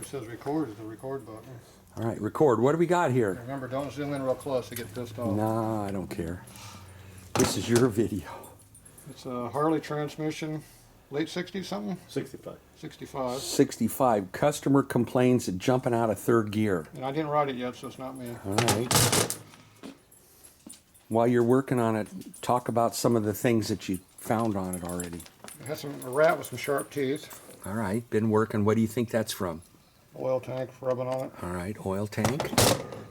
It says record is the record button. All right, record. What do we got here? Remember, don't zoom in real close to get pissed off. Nah, I don't care. This is your video. It's a Harley transmission, late 60s something? 65. 65. 65. Customer complains at jumping out of third gear. And I didn't write it yet, so it's not me. All right. While you're working on it, talk about some of the things that you found on it already. It has a rat with some sharp teeth. All right, been working. What do you think that's from? Oil tank rubbing on it. All right, oil tank.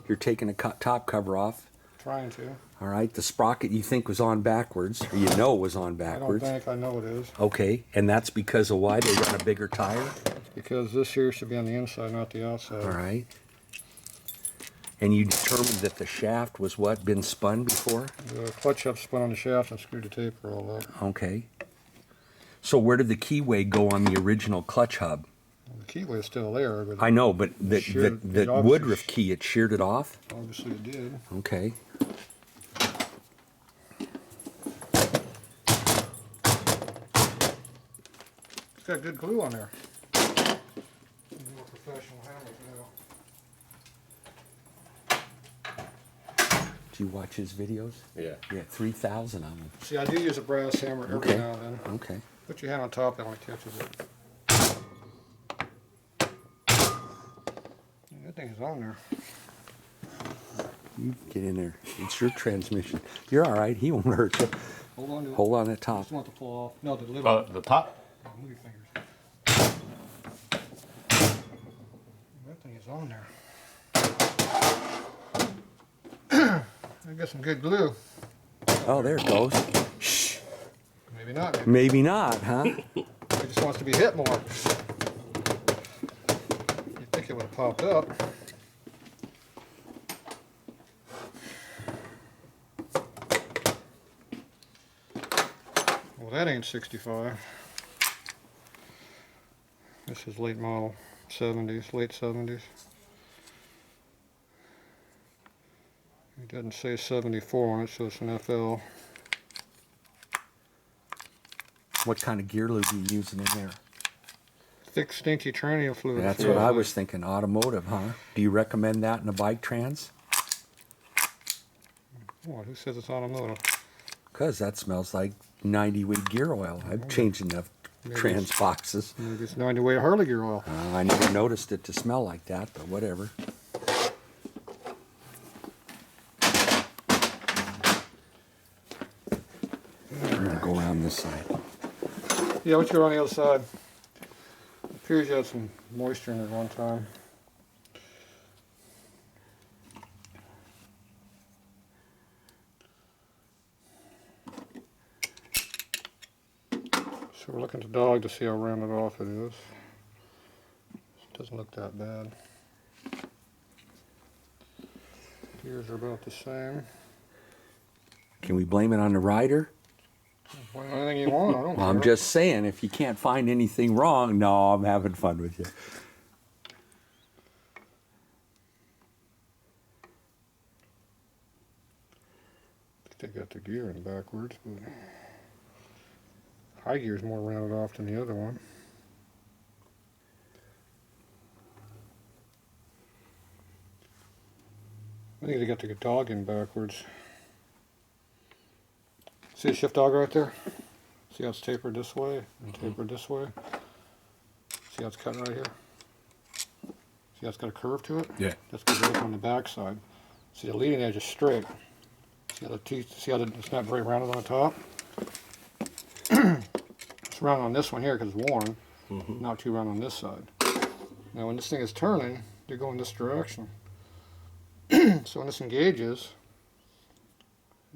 You're taking the top cover off. Trying to. All right, the sprocket you think was on backwards, or you know was on backwards. I don't think, I know it is. Okay, and that's because of why? They run a bigger tire? It's because this here should be on the inside, not the outside. All right. And you determined that the shaft was what? Been spun before? The clutch hub spun on the shaft and screwed the taper all up. Okay. So where did the keyway go on the original clutch hub? Well, the keyway is still there, but I know, but that Woodruff key, it sheared it off? obviously it did. Okay. It's got good glue on there. More professional hammers now. Do you watch his videos? Yeah. Yeah, 3,000 of them. See, I do use a brass hammer every Okay. now and then. Okay. Put your hand on top, it only catches it. That thing is on there. You get in there. It's your transmission. You're all right. He won't hurt you. Hold on to it. Hold on the I top. just want it to fall off. No, the lid. The top? Oh, move your fingers. That thing is on there. I got some good glue. Oh, there it goes. Shh. Maybe not. Maybe Maybe not, huh? it just wants to be hit more. You'd think it would have popped up. Well, that ain't 65. This is late model 70s, late 70s. It doesn't say 74 on it, so it's an FL. What kind of gear lube are you using in there? Thick, stinky tranny fluid. That's what I was thinking. Automotive, huh? Do you recommend that in a bike trans? What? Who says it's automotive? Because that smells like 90 weight gear oil. I've changed enough trans boxes. Maybe it's 90 weight Harley gear oil. I never noticed it to smell like that, but whatever. I'm going to go around this side. Yeah, let's go on the other side. It appears you had some moisture in it one time. So we're looking at the dog to see how rounded off it is. It doesn't look that bad. Gears are about the same. Can we blame it on the rider? Well, anything you want, I don't Well, care. I'm just saying, if you can't find anything wrong, no, I'm having fun with you. They got the gear in backwards, but high gear is more rounded off than the other one. I think they got the dog in backwards. See the shift dog right there? See how it's tapered this way and tapered this way? See how it's cut right here? See how it's got a curve to it? Yeah. That's because it's on the back side. See the leading edge is straight. See how the teeth, see how it's not very rounded on the top? It's round on this one here because it's worn. Not too round on this side. Now when this thing is turning, they go in this direction. So when this engages,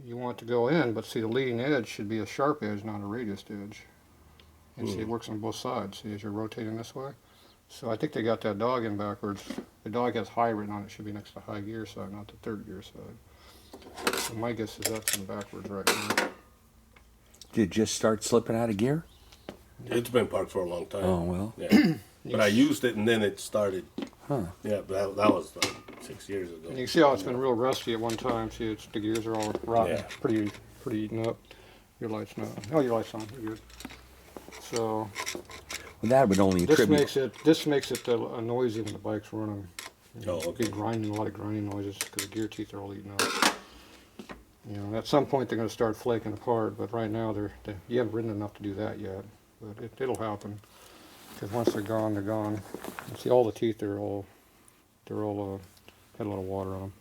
you want it to go in, but see the leading edge should be a sharp edge, not a radius edge. And see it works on both sides, see as you're rotating this way. So I think they got that dog in backwards. The dog has high written on it, should be next to high gear side, not the third gear side. So my guess is that's in backwards right now. Did it just start slipping out of gear? It's been parked for a long time. Oh, well. Yeah. But I used it and then it started. Huh. Yeah, but that was like 6 years ago. And you can see how it's been real rusty at one time. See, it's, the gears are all rotten, Yeah. pretty eaten up. Your light's not. Oh, your light's on. You're good. So Well, that would only attribute. This makes it noisy when the bike's running. Oh, okay. Big grinding, a lot of grinding noises because the gear teeth are all eaten up. You know, at some point they're going to start flaking apart, but right now you haven't ridden enough to do that yet. But it'll happen because once they're gone, they're gone. You see, all the teeth had a lot of water on them.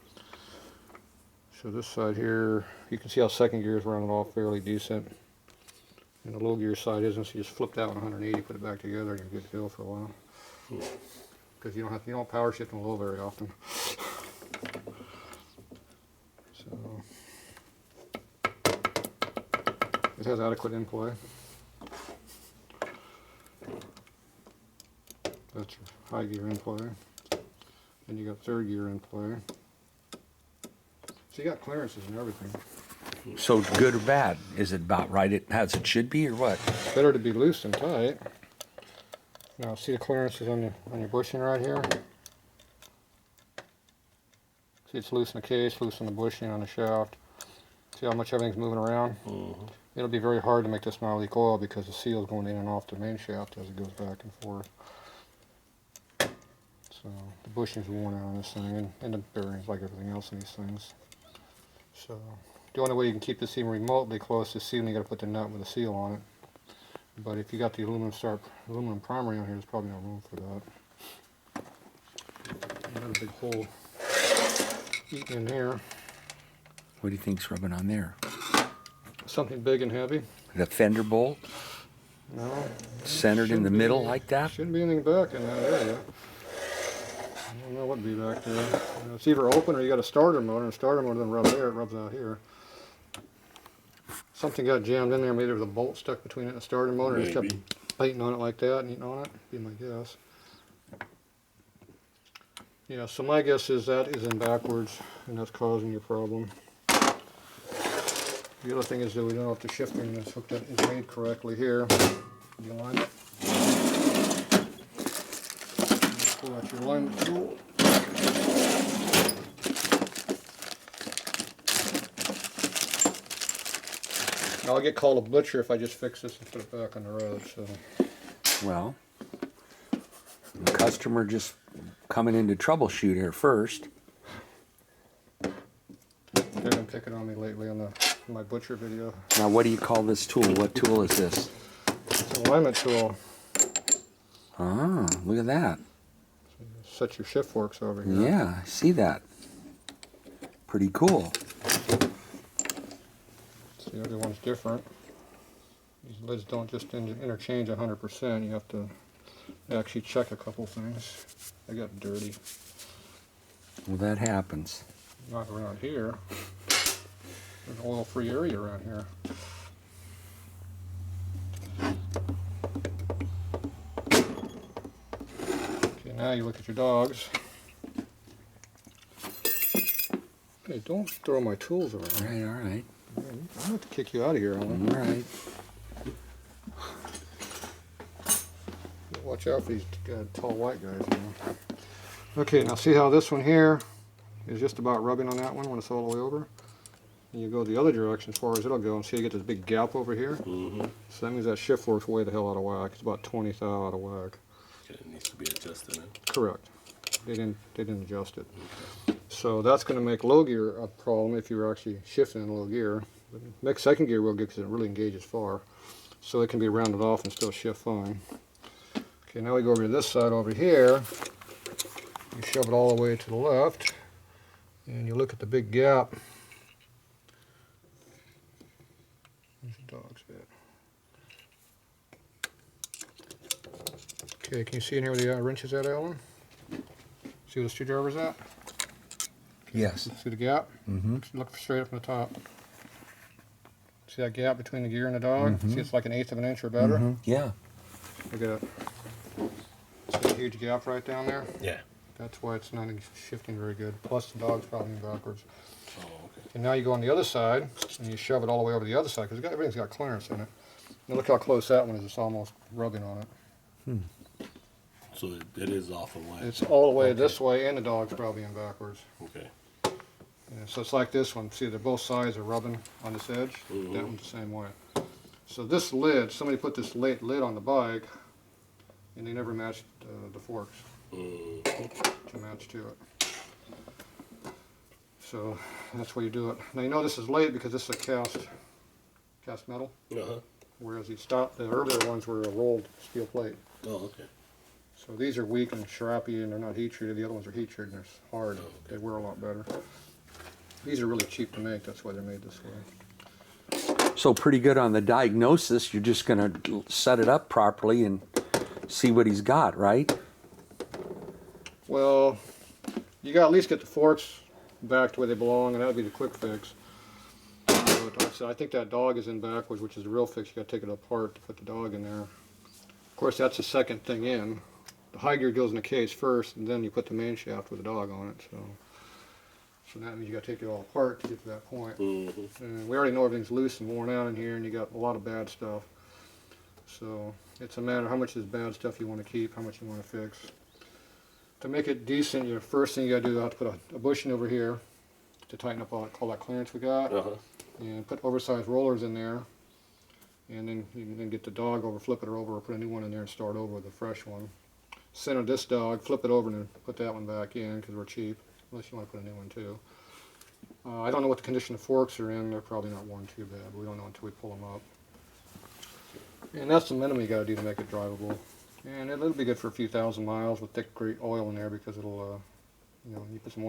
So this side here, you can see how second gear is running off fairly decent. And the low gear side isn't, so you just flip that 180, put it back together, and you're good to go for a while. Because you don't power shift in low very often. So it has adequate in play. That's your high gear in play. And you got third gear in play. So you got clearances and everything. So good or bad? Is it about right as it should be, or what? Better to be loose than tight. Now see the clearances on your bushing right here? See, it's loose in the case, loose in the bushing on the shaft. See how much everything's moving around? It'll be very hard to make this not leak oil because the seal is going in and off the main shaft as it goes back and forth. So the bushing's worn out on this thing, and the bearings, like everything else in these things. So the only way you can keep this even remotely close to sealing, you got to put the nut with a seal on it. But if you got the aluminum primary on here, there's probably no room for that. Another big hole eating in here. What do you think's rubbing on there? Something big and heavy. The fender bolt? No. Centered in the middle like that? Shouldn't be anything back in that area. I don't know what would be back there. It's either open or you got a starter motor, and a starter motor doesn't rub there, it rubs out here. Something got jammed in there, maybe there was a bolt stuck between it and the starter motor, and it just kept biting on it like that and eating on it, be my guess. Yeah, so my guess is that is in backwards, and that's causing your problem. The other thing is that we don't know if the shifting is hooked up, is made correctly here. You align it. Pull out your alignment tool. I'll get called a butcher if I just fix this and put it back on the road. So. Well, the customer just coming in to troubleshoot here first. They've been picking on me lately on my butcher video. Now, what do you call this tool? What tool is this? It's an alignment tool. Ah, look at that. Set your shift forks over here. Yeah, I see that. Pretty cool. See, everyone's different. These lids don't just interchange 100%. You have to actually check a couple things. They got dirty. Well, that happens. Not around here. There's an oil-free area around here. Okay, now you look at your dogs. Hey, don't throw my tools around. All right. I'm gonna have to kick you out of here, Alan. All right. Watch out for these tall white guys. You know. Okay, now see how this one here is just about rubbing on that one when it's all the way over? And you go the other direction as far as it'll go, and see you get this big gap over here? So that means that shift fork's way the hell out of whack. It's about 20 thou out of whack. Okay, it needs to be adjusted. Correct. They didn't adjust it. So that's going to make low gear a problem if you're actually shifting in low gear. But make second gear real good because it really engages far. So it can be rounded off and still shift fine. Okay, now we go over to this side over here. You shove it all the way to the left. And you look at the big gap. There's the dog's bit. Okay, can you see in here where the wrench is at, Alan? See where the screwdriver's at? Yes. See the gap? Mm-hmm. Look straight up from the top. See that gap between the gear and the dog? Mm-hmm. See it's like 1/8 of an inch or better? Mm-hmm. Yeah. Look at it. See a huge gap right down there? Yeah. That's why it's not shifting very good. Plus the dog's probably backwards. Oh, okay. And now you go on the other side and you shove it all the way over the other side because everything's got clearance in it. Now look how close that one is. It's almost rubbing on it. So it is off of whack. It's all the way this way, and the dog's probably in backwards. Okay. Yeah, so it's like this one. See, they're both sides are rubbing on this edge. That one's the same way. So this lid, somebody put this lid on the bike and they never matched the forks to match to it. So that's why you do it. Now you know this is late because this is a cast metal, whereas the earlier ones were a rolled steel plate. Oh, okay. So these are weak and shrappy, and they're not heat treated. The other ones are heat treated and they're hard. Oh, okay. They wear a lot better. These are really cheap to make. That's why they're made this way. So pretty good on the diagnosis. You're just going to set it up properly and see what he's got, right? Well, you got to at least get the forks back to where they belong, and that would be the quick fix. But like I said, I think that dog is in backwards, which is the real fix. You got to take it apart to put the dog in there. Of course, that's the second thing in. The high gear goes in the case first, and then you put the main shaft with the dog on it. So that means you got to take it all apart to get to that point. And we already know everything's loose and worn out in here, and you got a lot of bad stuff. So it's a matter of how much of this bad stuff you want to keep, how much you want to fix. To make it decent, your first thing you got to do is have to put a bushing over here to tighten up all that clearance we got, and put oversized rollers in there. And then you can get the dog over, flip it over, or put a new one in there and start over with a fresh one. Center this dog, flip it over, and then put that one back in because we're cheap, unless you want to put a new one too. I don't know what the condition the forks are in. They're probably not worn too bad, but we don't know until we pull them up. And that's the minimum you got to do to make it drivable. And it'll be good for a few thousand miles with thick, great oil in there because it'll, you put some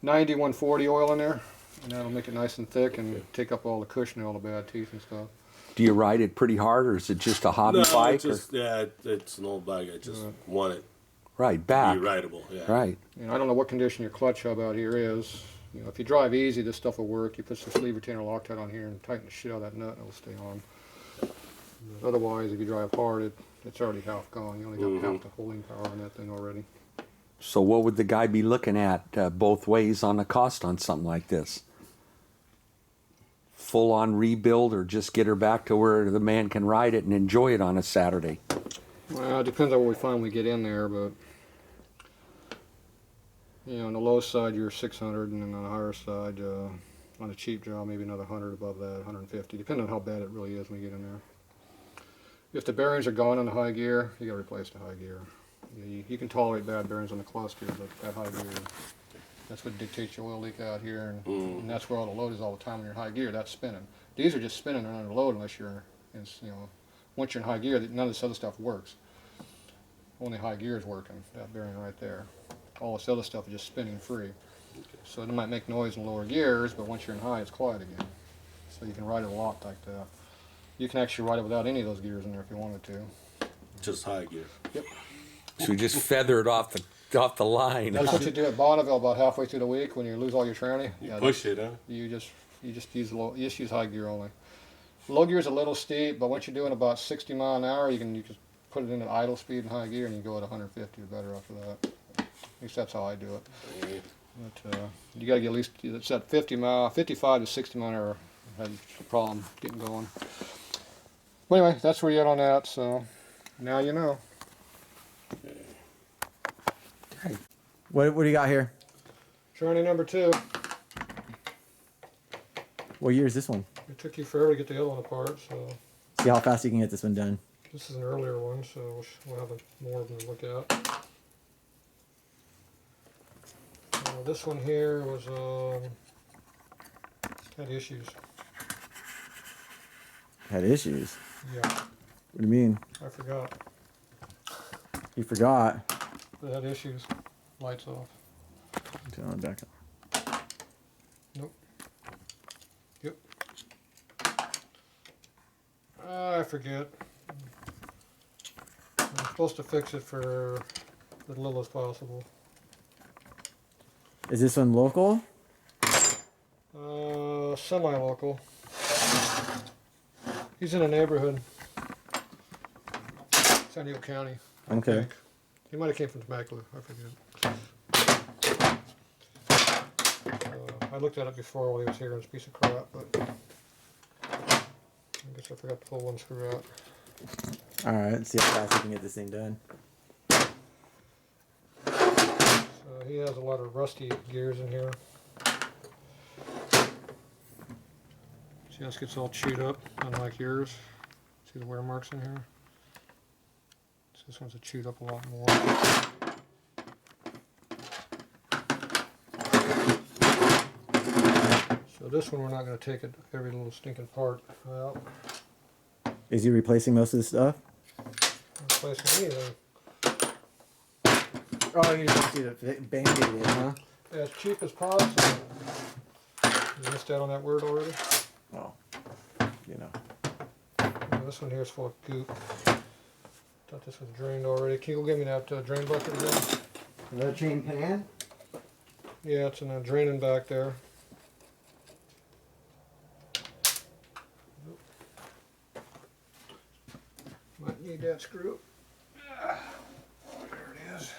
90, 140 oil in there. And that'll make it nice and thick and take up all the cushion and all the bad teeth and stuff. Do you ride it pretty hard, or is it just a hobby bike? It's just, it's an old bike. I just want it Right, back. to be rideable. Yeah. Right. And I don't know what condition your clutch hub out here is. You know, if you drive easy, this stuff will work. You put some sleeve retainer Loctite on here and tighten the shit out of that nut and it'll stay on. Otherwise, if you drive hard, it's already half gone. You only got half the holding power on that thing already. So what would the guy be looking at both ways on the cost on something like this? Full on rebuild, or just get her back to where the man can ride it and enjoy it on a Saturday? Well, it depends on what we find when we get in there, but on the low side you're 600, and then on the higher side, on a cheap job, maybe another 100 above that, 150, depending on how bad it really is when we get in there. If the bearings are gone on the high gear, you got to replace the high gear. You can tolerate bad bearings on the cluster, but that high gear, that's what dictates your oil leak out here, and that's where all the load is all the time when you're in high gear. That's spinning. These are just spinning and under load unless you're, once you're in high gear, none of this other stuff works. Only high gear is working, that bearing right there. All this other stuff is just spinning free. So it might make noise in lower gears, but once you're in high, it's quiet again. So you can ride it a lot like that. You can actually ride it without any of those gears in there if you wanted to. Just high gear. Yep. So you just feather it off the line. That's what you do at Bonneville about halfway through the week when you lose all your tranny. Push it, huh? You just use use high gear only. Low gear is a little steep, but once you're doing about 60 miles an hour, you can just put it in at idle speed in high gear, and you go at 150 or better after that. At least that's how I do it. But you got to get at least, it's at 55 to 60 mile an hour. I had a problem getting going. But anyway, that's where you're at on that. So now you know. What do you got here? Tranny number 2. What year is this one? It took you forever to get the other one apart, so See how fast you can get this one done. this is an earlier one, so we'll have more of them to look at. This one here was had issues. Had issues. Yeah, What do you mean? I forgot. You forgot. It had issues. Lights off. Turn it back up. Nope. Yep. I forget. I'm supposed to fix it for as little as possible. Is this one local? Semi-local. He's in a neighborhood. San Diego County. I Okay. think. He might have came from Temecula. I forget. I looked at it before while he was here, and it's a piece of crap, but I guess I forgot to pull one screw out. Alright, let's see how fast you can get this thing done. So he has a lot of rusty gears in here. See how this gets all chewed up, unlike yours. See the wear marks in here? This one's chewed up a lot more. So this one we're not going to take it every little stinking part out. Is he replacing most of the stuff? Not replacing anything. Oh, you just need to band-aid it, huh? As cheap as possible. You missed out on that word already? Oh, you know. Yeah, this one here is full of goop. Thought this was drained already. Can you go get me that drain bucket again? Another chain pan? Yeah, it's in a draining back there. Might need that screw. There it is.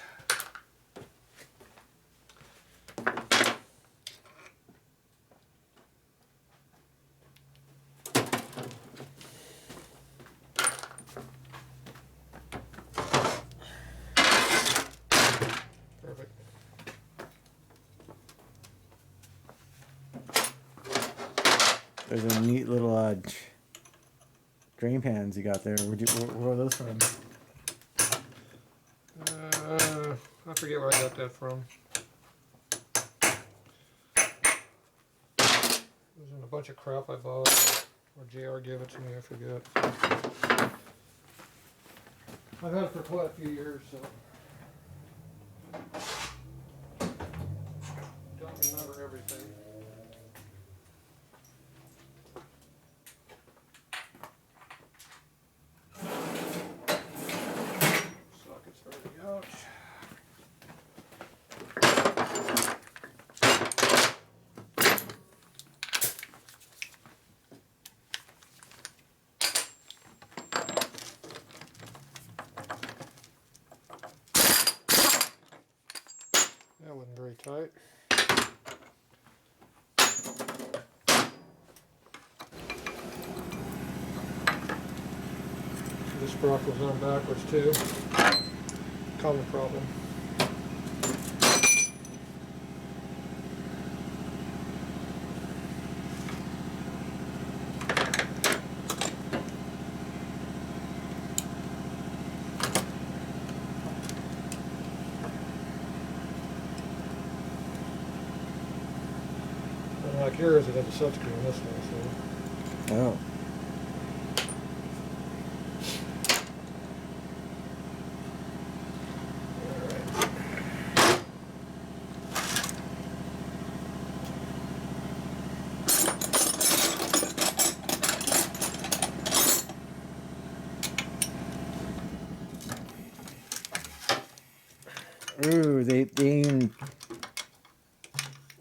Perfect. There's a neat little drain pans you got there. Where are those from? I forget where I got that from. It was in a bunch of crap I bought, or JR gave it to me, I forget. I've had it for quite a few years, so don't remember everything. Socket's already out. That wasn't very tight. This sprocket's on backwards too. Common problem. Like yours, it has a subscreen this way, so. Oh. Ooh, they even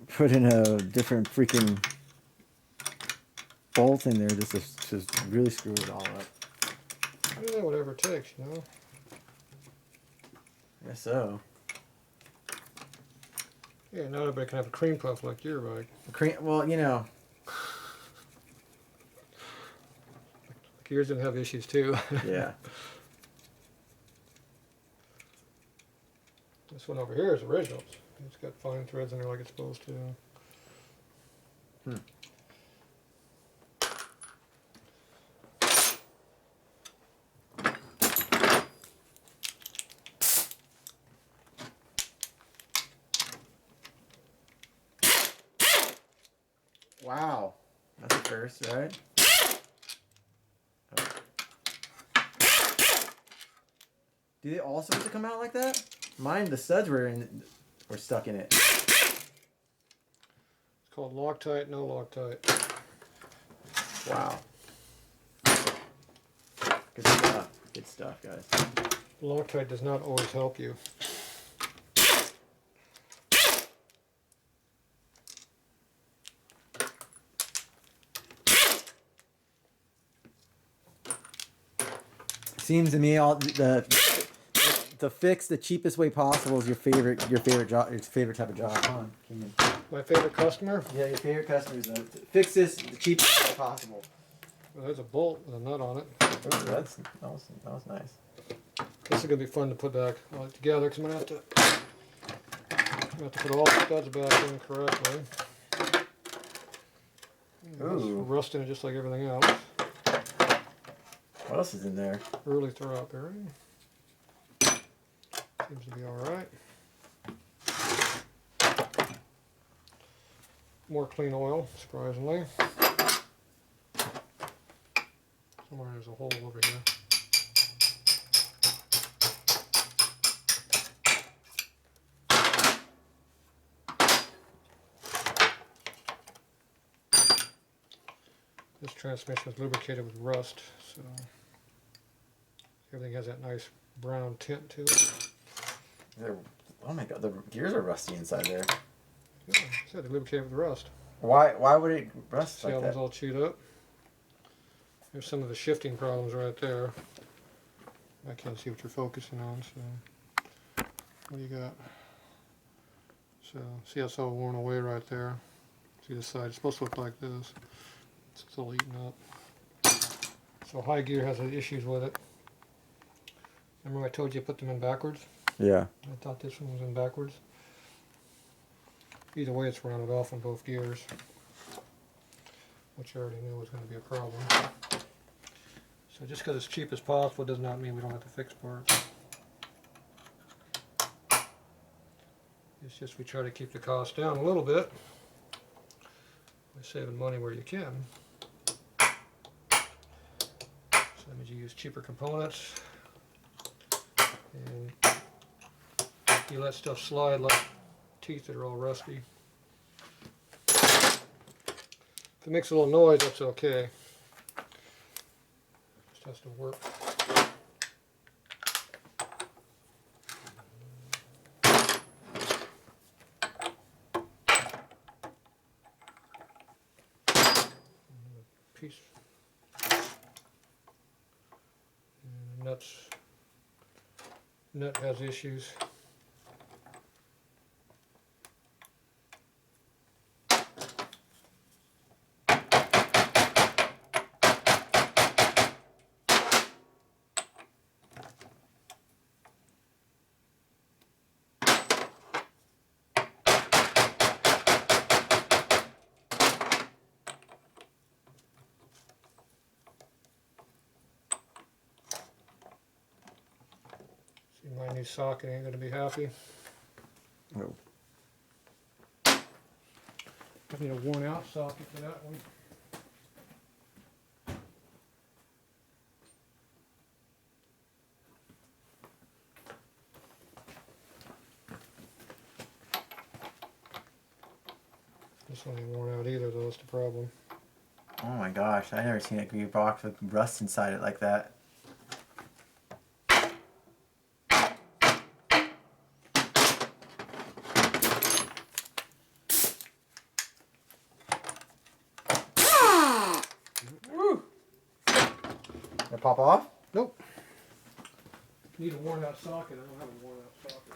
put in a different freaking bolt in there just to really screw it all up. Yeah, whatever it takes, you know. I guess so. Yeah, not everybody can have a cream puff like your bike. Well, you know. Like yours didn't have issues too. Yeah. This one over here is originals. It's got fine threads in there like it's supposed to. Hmm. Wow. That's a first, right? Oh. Do they all supposed to come out like that? Mine, the studs were stuck in it. It's called Loctite, no Loctite. Wow. Good stuff. Good stuff, guys. Loctite does not always help you. Seems to me all the fix the cheapest way possible is your favorite job, your favorite type of job. Huh? My favorite customer? Yeah, your favorite customers. Fix this the cheapest way possible. Well, there's a bolt with a nut on it. Ooh, that was nice. This is going to be fun to put back all together because I'm going to have to put all the studs back in correctly. Ooh. Rusting it just like everything else. What else is in there? Early throw out bearing. Seems to be alright. More clean oil, surprisingly. Somewhere there's a hole over here. This transmission is lubricated with rust, so everything has that nice brown tint to it. Oh my god, the gears are rusty inside there. Yeah, like I said, they're lubricated with rust. Why would it rust See like how that? it's all chewed up? There's some of the shifting problems right there. I can't see what you're focusing on, so what do you got? So see how it's all worn away right there? See the side, it's supposed to look like this. It's still eaten up. So high gear has issues with it. Remember I told you to put them in backwards? Yeah. I thought this one was in backwards. Either way, it's rounded off on both gears, which I already knew was going to be a problem. So just because it's cheap as possible does not mean we don't have to fix parts. It's just we try to keep the cost down a little bit by saving money where you can. So that means you use cheaper components and you let stuff slide like teeth that are all rusty. If it makes a little noise, that's okay. Just has to work. Piece. And the nut has issues. See, my new socket ain't going to be happy. Oh. I need a worn out socket for that one. This one ain't worn out either though, that's the problem. Oh my gosh, I never seen a gearbox with rust inside it like that. Woo! Did it pop off? Nope. Need a worn out socket, I don't have a worn out socket.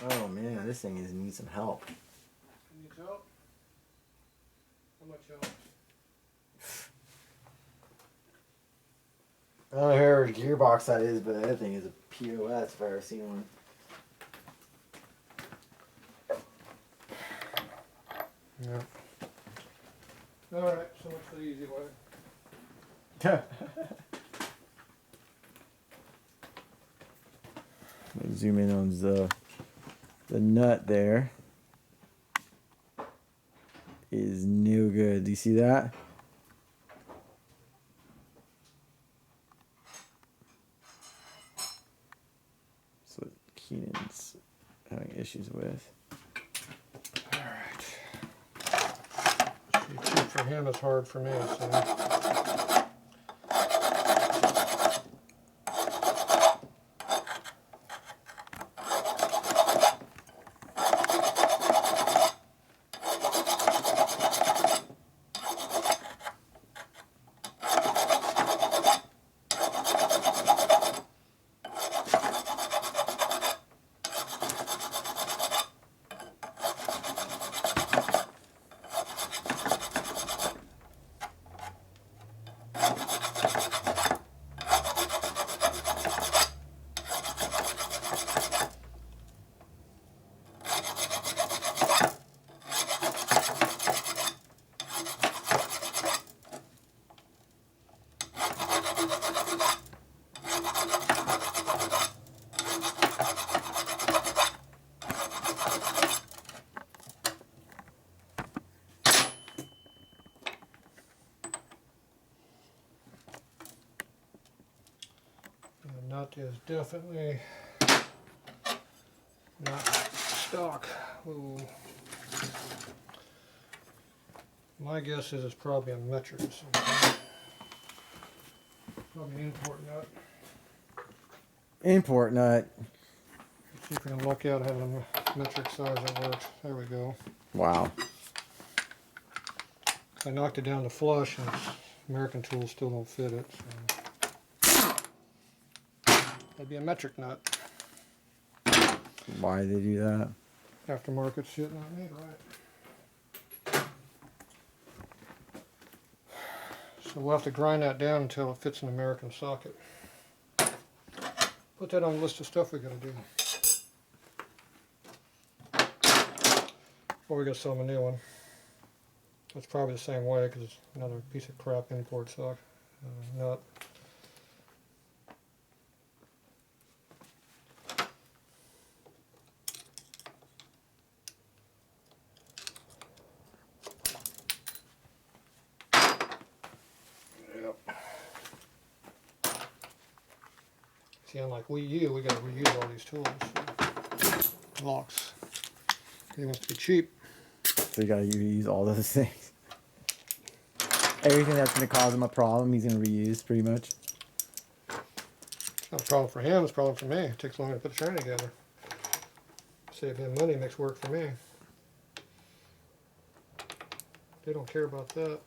Oh man, this thing needs some help. Needs help? How much help? I don't know which gearbox that is, but that thing is a POS if I've ever seen one. Yeah. Alright, so much for the easy way. Zoom in on the nut there. Is no good. Do you see that? That's what Keenan's having issues with. Alright. Cheap for him is hard for me, so. nut is definitely not stock. Ooh. My guess is it's probably a metric or something. Probably an import nut. Import nut. See if we can luck out having a metric size that works. There we go. Wow. I knocked it down to flush and American tools still don't fit it. So. That'd be a metric nut. Why did they do that? Aftermarket shit not made right. So we'll have to grind that down until it fits an American socket. Put that on the list of stuff we gotta do. Or we gotta sell them a new one. It's probably the same way because it's another piece of crap import sock nut. See, unlike Wii U, we got to reuse all these tools. So. Locks. He wants to be cheap. So you gotta use all those things. Everything that's gonna cause him a problem, he's gonna reuse pretty much. It's not a problem for him, it's a problem for me. It takes longer to put the tranny together. Save him money, makes work for me. They don't care about that.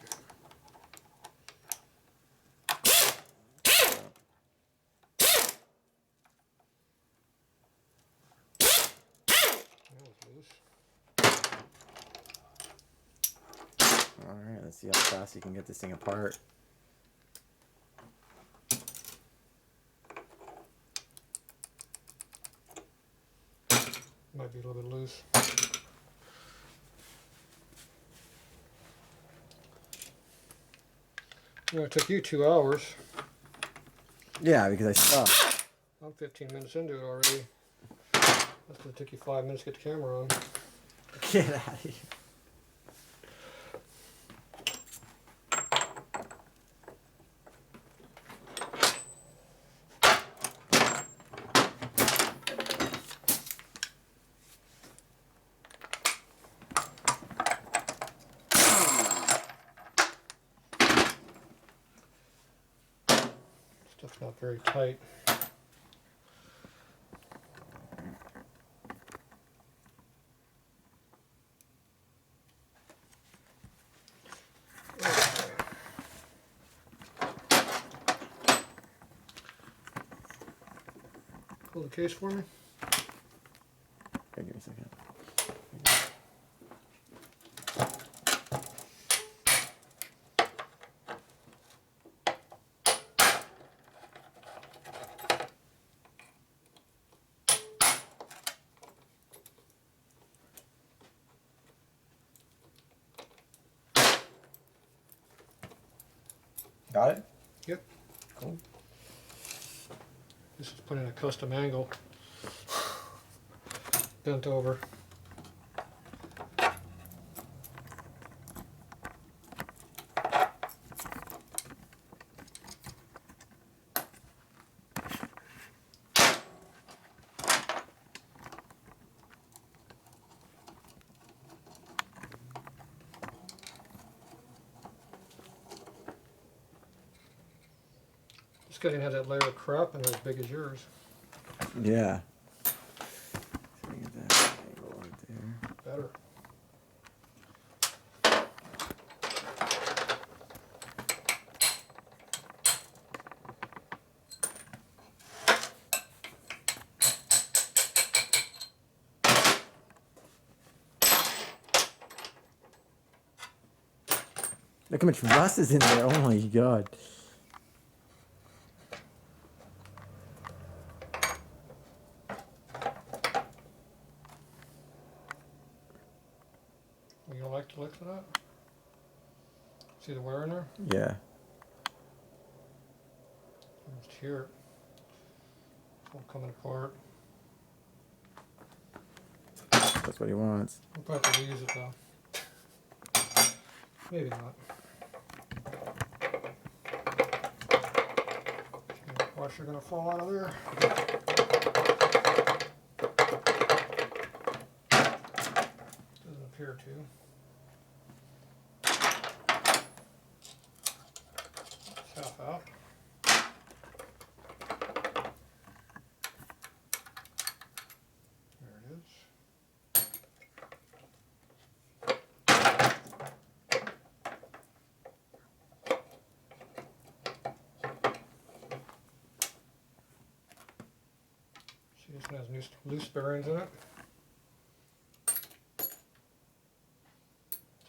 Alright, let's see how fast you can get this thing apart. Might be a little bit loose. You know, it took you 2 hours. Yeah, because I stopped. I'm 15 minutes into it already. That's gonna take you 5 minutes to get the camera on. Get out of here. Stuff's not very tight. Pull the case for me. Here, give me a second. Got it? Yep. Cool. This is put in a custom angle. Bent over. This guy didn't have that layer of crap in there as big as yours. Yeah. So we get that angle right there. Better. Look how much rust is in there. Oh my god. You don't like the looks of that? See the wear in there? Yeah. Almost here. It's all coming apart. That's what he wants. We'll probably have to reuse it though. Maybe not. Okay, why washer gonna fall out of there. Doesn't appear to. It's half out. There it is. See, this one has loose bearings in it.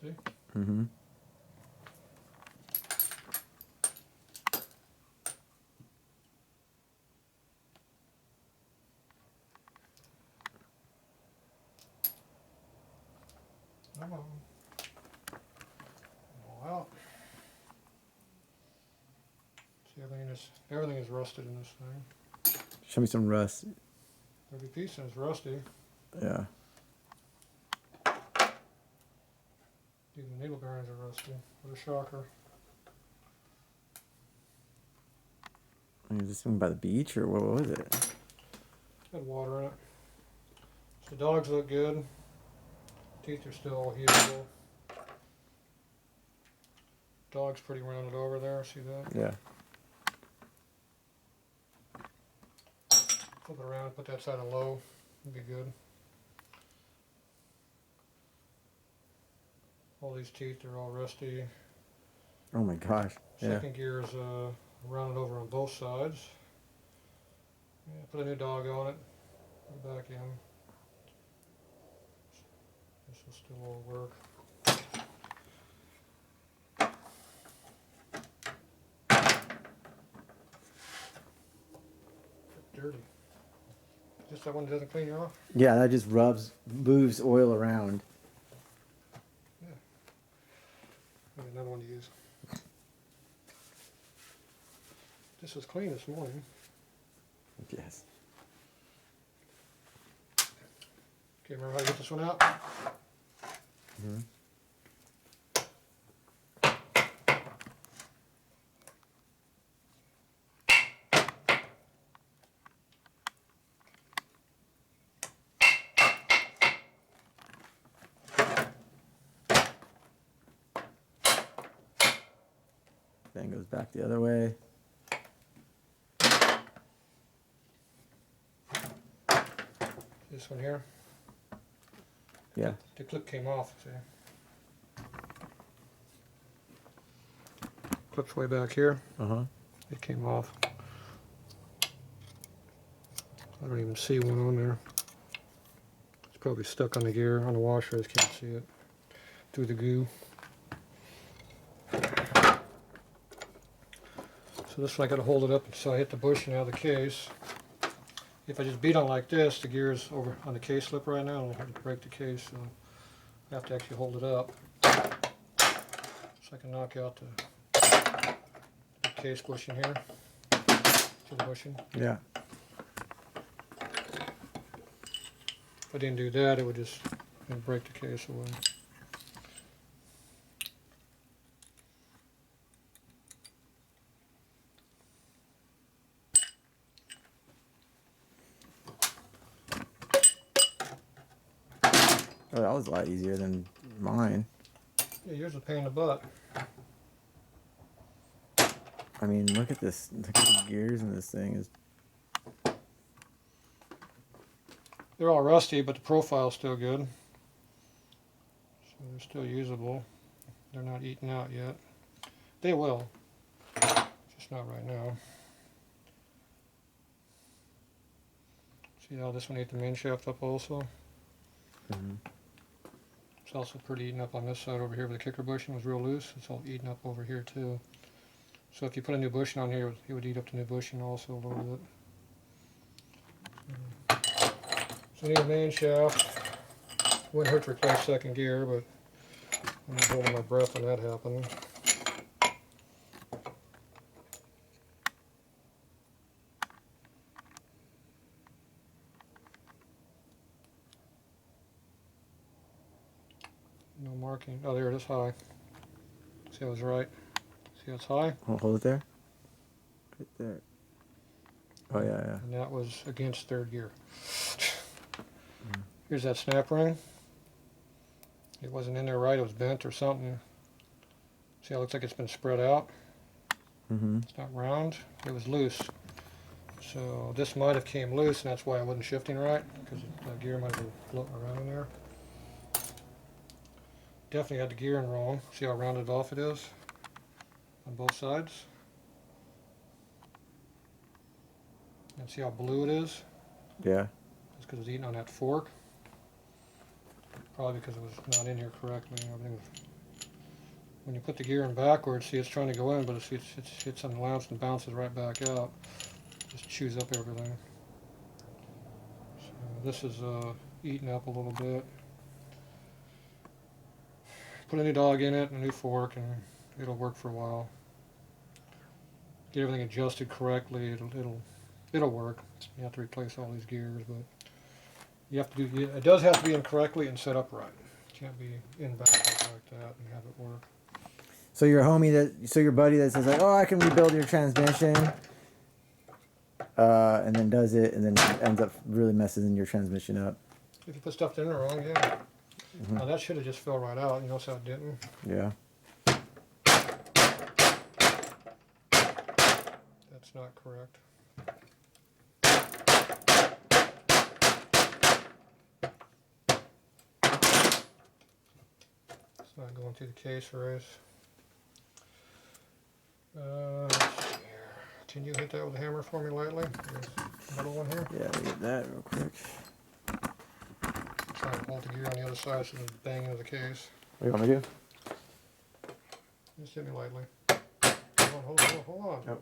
See? Mm-hmm. Come on. All out. See, everything is rusted in this thing. Show me some rust. Every piece is rusty. Yeah. Even the needle bearings are rusty. What a shocker. I mean, is this one by the beach or what was it? Had water in it. So the dogs look good. Teeth are still all healable. Dog's pretty rounded over there. See that? Yeah. Flip it around, put that side on low. It'd be good. All these teeth are all rusty. Oh my gosh. Yeah. Second gear is rounded over on both sides. Yeah, put a new dog on it. Put it back in. This will still all work. Dirty. Just that one doesn't clean you off? Yeah, that just moves oil around. I got another one to use. This was clean this morning. Yes. Okay, remember how to get this one out? Mm-hmm. Then goes back the other way. This one here. Yeah. The clip came off, see? Clip's way back here. Uh-huh. It came off. I don't even see one on there. It's probably stuck on the gear, on the washer. I just can't see it through the goo. So this one I got to hold it up so I hit the bushing out of the case. If I just beat on like this, the gear's over on the case lip right now. I'll have to break the case, so I have to actually hold it up so I can knock out the case bushing here. See the bushing? Yeah. If I didn't do that, it would just break the case away. Oh, that was a lot easier than mine. Yeah, yours is a pain in the butt. I mean, look at this. Look at the gears in this thing. They're all rusty, but the profile's still good. So they're still usable. They're not eaten out yet. They will. Just not right now. See how this one ate the main shaft up also? Mm-hmm. It's also pretty eaten up on this side over here where the kicker bushing was real loose. It's all eaten up over here too. So if you put a new bushing on here, it would eat up the new bushing also a little bit. So I need a main shaft. Wouldn't hurt to replace second gear, but I'm holding my breath when that happened. No marking. Oh, there it is high. See, I was right. See how it's high? Hold it there. Right there. Oh yeah. and that was against third gear. Here's that snap ring. It wasn't in there right, it was bent or something. See how it looks like it's been spread out? Mm-hmm. It's not round, it was loose. So this might have came loose, and that's why I wasn't shifting right, because the gear might have been floating around in there. Definitely had the gearing wrong. See how rounded off it is on both sides? And see how blue it is? Yeah. It's because it was eating on that fork. Probably because it was not in here correctly. Everything was, when you put the gear in backwards, see it's trying to go in, but it hits on the lamps and bounces right back out. Just chews up everything. So this is eating up a little bit. Put a new dog in it, a new fork, and it'll work for a while. Get everything adjusted correctly, it'll work. You have to replace all these gears, but you have to do. It does have to be in correctly and set up right. It can't be in backwards like that and have it work. So your your buddy that says like, oh, I can rebuild your transmission, and then does it, and then ends up really messing your transmission up. If you put stuff in there wrong, yeah. Now that should have just fell right out. You notice how it didn't? Yeah. That's not correct. It's not going through the case race. Let's see here. Can you hit that with a hammer for me lightly? This middle one here. Yeah, let me get that real quick. Try to hold the gear on the other side so it's bang into the case. What do you want me to do? Just hit me lightly. Hold on. Yep.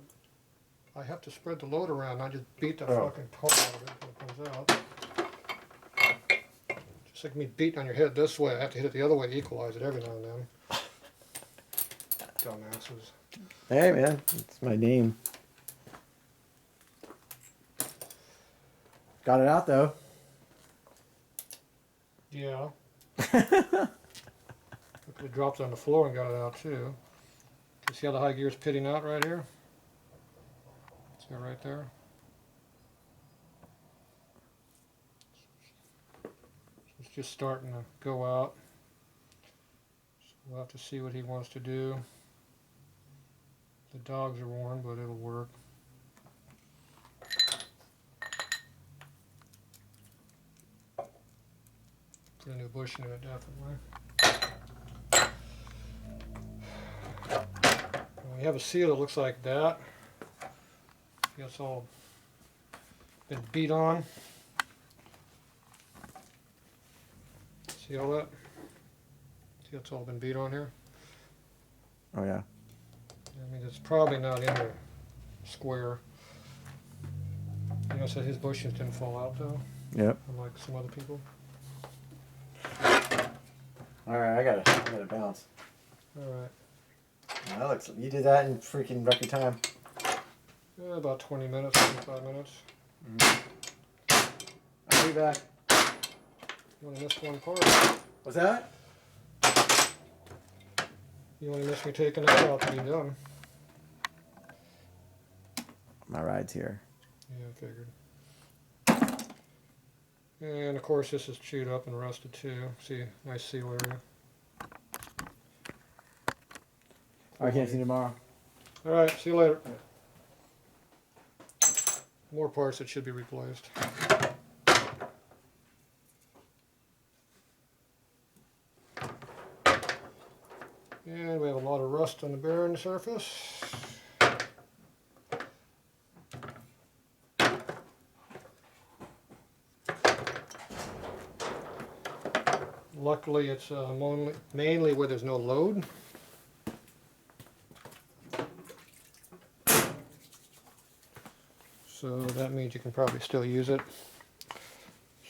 I have to spread the load around, not just beat the Oh. fucking tar out of it when it comes out. Just like me beating on your head this way, I have to hit it the other way to equalize it every now and then. Dumbasses. Hey man, it's my name. Got it out though. Yeah. I could have dropped it on the floor and got it out too. You see how the high gear is pitting out right here? See it right there? So it's just starting to go out. So we'll have to see what he wants to do. The dogs are worn, but it'll work. Put a new bush in it, definitely. When you have a seal that looks like that, see it's all been beat on. See all that? See it's all been beat on here? Oh yeah. I mean, it's probably not in there square. You know, so his bushings didn't fall out though, Yep. unlike some other people. All right, I gotta bounce. All right. That looks. You did that in freaking record time. About 20 minutes, 25 minutes. I'll be back. You only missed one part. What's that? You only missed me taking that out to be done. My ride's here. Yeah, I figured. And of course this is chewed up and rusted too. See, nice seal area. I can't see you tomorrow. Alright, see you later. More parts that should be replaced. And we have a lot of rust on the bearing surface. Luckily it's mainly where there's no load. So that means you can probably still use it.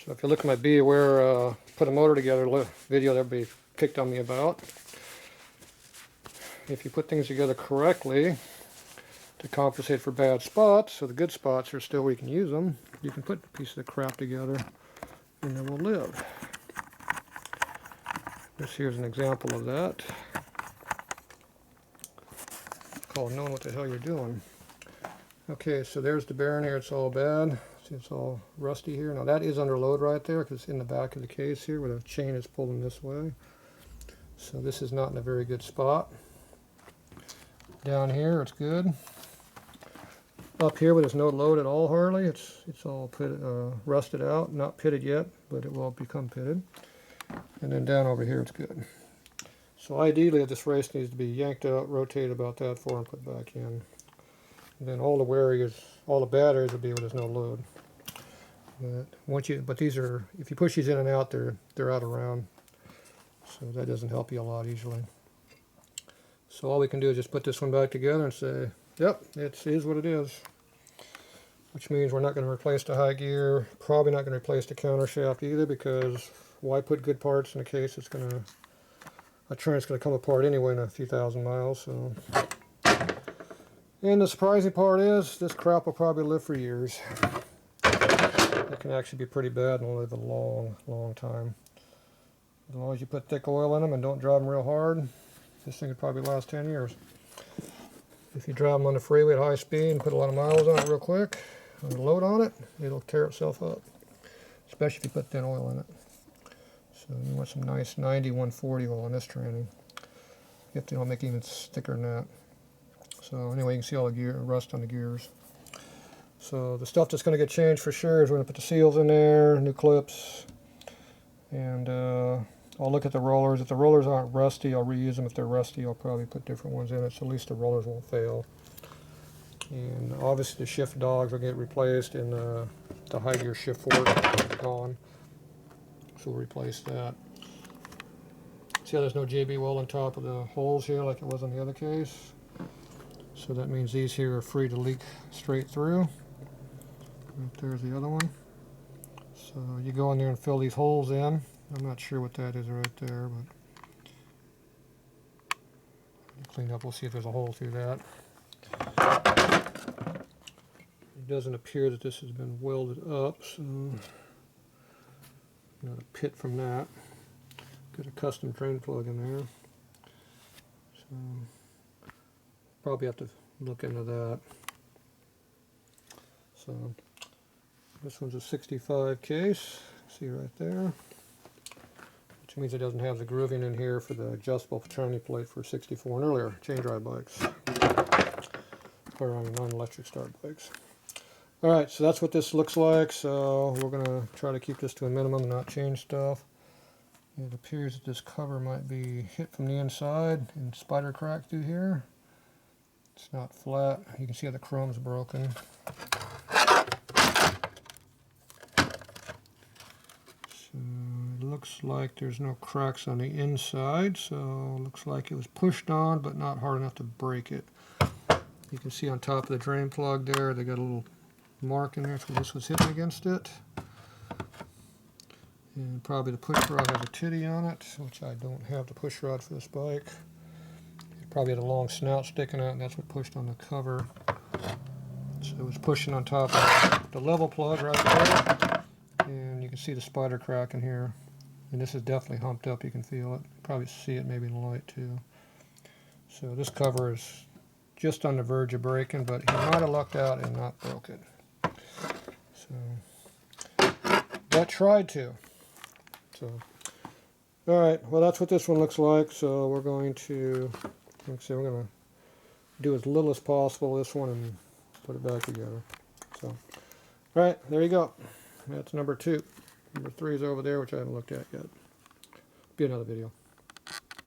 So if you look at my Be Aware put a motor together video that everybody picked on me about. If you put things together correctly to compensate for bad spots, so the good spots are still where you can use them, you can put pieces of crap together and they will live. This here's an example of that. It's called knowing what the hell you're doing. Okay, so there's the bearing here. It's all bad. See, it's all rusty here. Now that is under load right there because it's in the back of the case here where the chain is pulling this way. So this is not in a very good spot. Down here, it's good. Up here, where there's no load at all, hardly, it's all rusted out. Not pitted yet, but it will become pitted. And then down over here, it's good. So ideally, this race needs to be yanked out, rotated about that far, and put back in. And then all the all the bad areas will be where there's no load. But these are, if you push these in and out, they're out around. So that doesn't help you a lot usually. So all we can do is just put this one back together and say, yep, it is what it is. Which means we're not going to replace the high gear, probably not going to replace the counter shaft either, because why put good parts in a case that's going to, a trann's going to come apart anyway in a few thousand miles. So. And the surprising part is, this crap will probably live for years. It can actually be pretty bad and live a long, long time. As long as you put thick oil in them and don't drive them real hard, this thing could probably last 10 years. If you drive them on the freeway at high speed and put a lot of miles on it real quick, and a load on it, it'll tear itself up. Especially if you put thin oil in it. So you want some nice 90-140 oil in this tranny. You have to make it even thicker than that. So anyway, you can see all the rust on the gears. So the stuff that's going to get changed for sure is we're going to put the seals in there, new clips, and I'll look at the rollers. If the rollers aren't rusty, I'll reuse them. If they're rusty, I'll probably put different ones in it, so at least the rollers won't fail. And obviously the shift dogs will get replaced, and the high gear shift fork is gone, so we'll replace that. See how there's no JB weld on top of the holes here like it was on the other case? So that means these here are free to leak straight through. Right there's the other one. So you go in there and fill these holes in. I'm not sure what that is right there, but clean up. We'll see if there's a hole through that. It doesn't appear that this has been welded up, so got a pit from that. Got a custom drain plug in there. So probably have to look into that. So this one's a 65 case. See right there. Which means it doesn't have the grooving in here for the adjustable tranny plate for 64 and earlier chain drive bikes, or on non-electric start bikes. Alright, so that's what this looks like. So we're going to try to keep this to a minimum and not change stuff. It appears that this cover might be hit from the inside and spider crack through here. It's not flat. You can see how the chrome's broken. It looks like there's no cracks on the inside, so it looks like it was pushed on but not hard enough to break it. You can see on top of the drain plug there, they got a little mark in there where this was hitting against it. And probably the push rod has a titty on it, which I don't have the push rod for this bike. It probably had a long snout sticking out, and that's what pushed on the cover. So it was pushing on top of the level plug right there. And you can see the spider crack in here. And this is definitely humped up, you can feel it. Probably see it maybe in the light too. So this cover is just on the verge of breaking, but he might have lucked out and not broke it. So, but tried to. So, alright, well that's what this one looks like. So we're going to, like I say, we're going to do as little as possible this one and put it back together. So, alright, there you go. That's number 2. Number 3 is over there, which I haven't looked at yet. Be another video.